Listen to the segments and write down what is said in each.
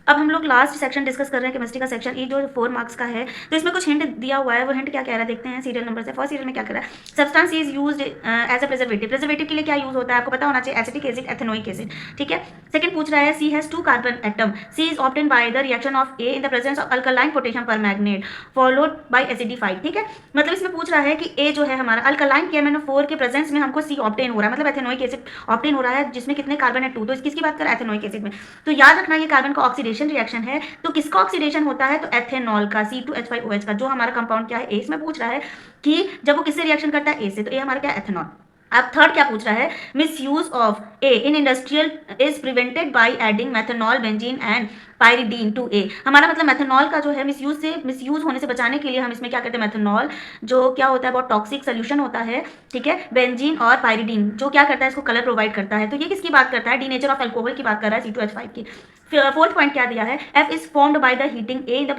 अब हम लोग लास्ट सेक्शन डिस्कस कर रहे हैं केमिस्ट्री का सेक्शन, ये जो 4 मार्क्स का है। तो इसमें कुछ हिंट दिया हुआ है, वो हिंट क्या कह रहा है देखते हैं सीरियल नंबर से। फर्स्ट सीरियल में क्या कह रहा है, substance is used as a preservative. Preservative के लिए क्या यूज होता है आपको पता होना चाहिए, एसिटिक एसिड, एथेनोइक एसिड, ठीक है। सेकंड पूछ रहा है C has 2 carbon atom, C is obtain by the reaction of A in the presence of alkaline potassium permanganate followed by acidified, ठीक है। मतलब इसमें पूछ रहा है कि ए जो है हमारा अल्कलाइन KMnO4 के प्रेजेंस में हमको सी ऑब्टेन हो रहा है, मतलब एथेनोइक एसिड ऑब्टेन हो रहा है, जिसमें कितने कार्बन है 2। तो किसकी बात कर रहा है, एथेनोइक एसिड में। तो याद रखना ये कार्बन का ऑक्सीडेशन रिएक्शन है। तो किसका ऑक्सीडेशन होता है, तो एथेनॉल का, C2H5OH का, जो हमारा कंपाउंड क्या है, ए। इसमें पूछ रहा है कि जब वो किससे रिएक्शन करता है, ए से। तो ए हमारा क्या है, एथेनॉल। अब थर्ड क्या पूछ रहा है, misuse of A in industrial is prevented by adding methanol, benzene and pyridine to A. हमारा मतलब मेथनॉल का जो है मिसयूज होने से बचाने के लिए हम इसमें क्या करते हैं, मेथनॉल जो क्या होता है बहुत टॉक्सिक सोल्यूशन होता है, ठीक है। बेंजीन और पायरिडीन जो क्या करता है, इसको कलर प्रोवाइड करता है। तो ये किसकी बात करता है, डी नेचर ऑफ अल्कोहल की बात कर रहा है, C2H5 की। फोर्थ पॉइंट क्या दिया है, F is formed by the heating a in the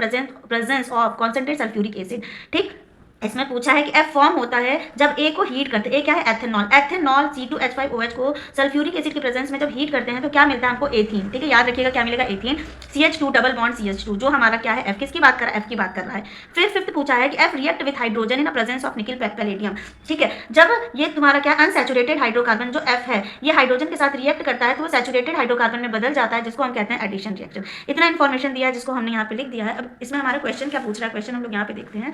presence of concentrate sulphuric acid, ठीक। इसमें पूछा है कि एफ फॉर्म होता है जब ए को हीट करते हैं। ए क्या है, एथेनॉल। एथेनॉल C2H5OH को सल्फ्यूरिक एसिड के प्रेजेंस में जब हीट करते हैं तो क्या मिलता है हमको, एथीन, ठीक है। याद रखिएगा क्या मिलेगा, ethene. CH2 double bond CH2, जो हमारा क्या है, एफ। किसकी बात कर रहा है, एफ की बात कर रहा है। फिर फिफ्थ पूछा है कि F react with hydrogen in presence of निकल पैलेडियम, ठीक है। जब ये तुम्हारा क्या अनसैचुरेटेड हाइड्रोकार्बन जो एफ है, ये हाइड्रोजन के साथ रिएक्ट करता है तो वो सैचुरेटेड हाइड्रोकार्बन में बदल जाता है, जिसको हम कहते हैं एडिशन रिएक्शन। इतना इन्फॉर्मेशन दिया है जिसको हमने यहाँ पे लिख दिया है। अब इसमें हमारा क्वेश्चन क्या पूछ रहा है, क्वेश्चन हम लोग यहाँ पे देखते हैं।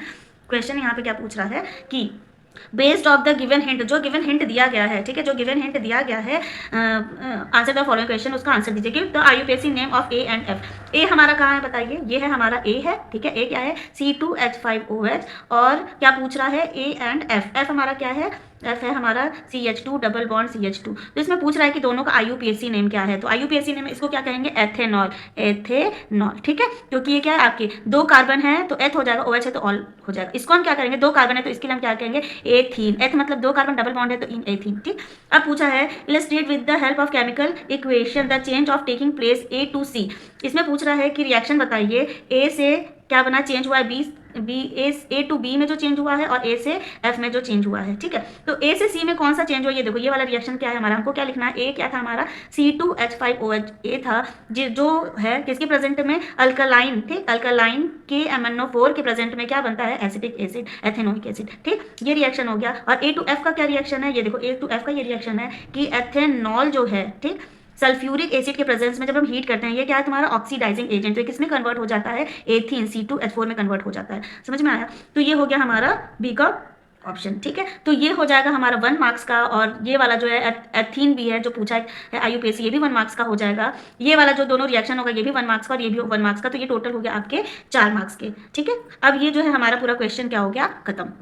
क्वेश्चन यहाँ पे क्या पूछ रहा है कि based of the given hint, जो गिवन हिंट दिया गया है, ठीक है, जो गिवन हिंट दिया गया है, आंसर द फॉलोइंग क्वेश्चन, उसका आंसर दीजिए। Give the IUPAC name of A and F. A हमारा कहाँ है बताइए, ये है हमारा ए है, ठीक है। ए क्या है, C2H5OH। और क्या पूछ रहा है, ए एंड एफ। एफ हमारा क्या है, एफ है हमारा CH2 डबल बॉन्ड CH2। तो इसमें पूछ रहा है कि दोनों का IUPAC नेम क्या है। तो IUPAC नेम इसको क्या कहेंगे, एथेनॉल, एथेनॉल, ठीक है। क्योंकि ये क्या है आपके 2 कार्बन है तो एथ हो जाएगा, OH है तो ऑल हो जाएगा। इसको हम क्या करेंगे, 2 कार्बन है तो इसके लिए हम क्या कहेंगे, एथीन। एथ मतलब 2 कार्बन डबल बॉन्ड है तो इन एथीन, ठीक। अब पूछा है illustrate with the help of chemical equation the change of taking place A to C। इसमें पूछ रहा है कि रिएक्शन बताइए, ए से क्या बना, चेंज हुआ है A to B में जो चेंज हुआ है और A से F में जो चेंज हुआ है, ठीक है। तो A से C में कौन सा चेंज हुआ, ये देखो, ये वाला रिएक्शन क्या है हमारा, हमको क्या लिखना है, A क्या था हमारा, C2H5OH। A था जो है किसके प्रेजेंट में, अल्कलाइन, ठीक। अल्कलाइन KMnO4 के प्रेजेंट में क्या बनता है, एसिटिक एसिड, एथेनोइक एसिड, ठीक। ये रिएक्शन हो गया। और A to F का क्या रिएक्शन है, ये देखो, A to F का ये रिएक्शन है कि एथेनॉल जो है, ठीक, सल्फ्यूरिक एसिड के प्रेजेंस में जब हम हीट करते हैं, ये क्या है तुम्हारा ऑक्सीडाइजिंग एजेंट, तो किसमें कन्वर्ट हो जाता है, एथीन, C2H4 में कन्वर्ट हो जाता है। समझ में आया। तो ये हो गया हमारा बी का ऑप्शन, ठीक है। तो ये हो जाएगा हमारा 1 मार्क्स का। और ये वाला जो है एथीन भी है जो पूछा है IUPAC, ये भी 1 मार्क्स का हो जाएगा। ये वाला जो दोनों रिएक्शन होगा ये भी 1 मार्क्स का और ये भी 1 मार्क्स का। तो ये टोटल हो गया आपके 4 मार्क्स के, ठीक है। अब ये जो है हमारा पूरा क्वेश्चन क्या हो गया, खत्म।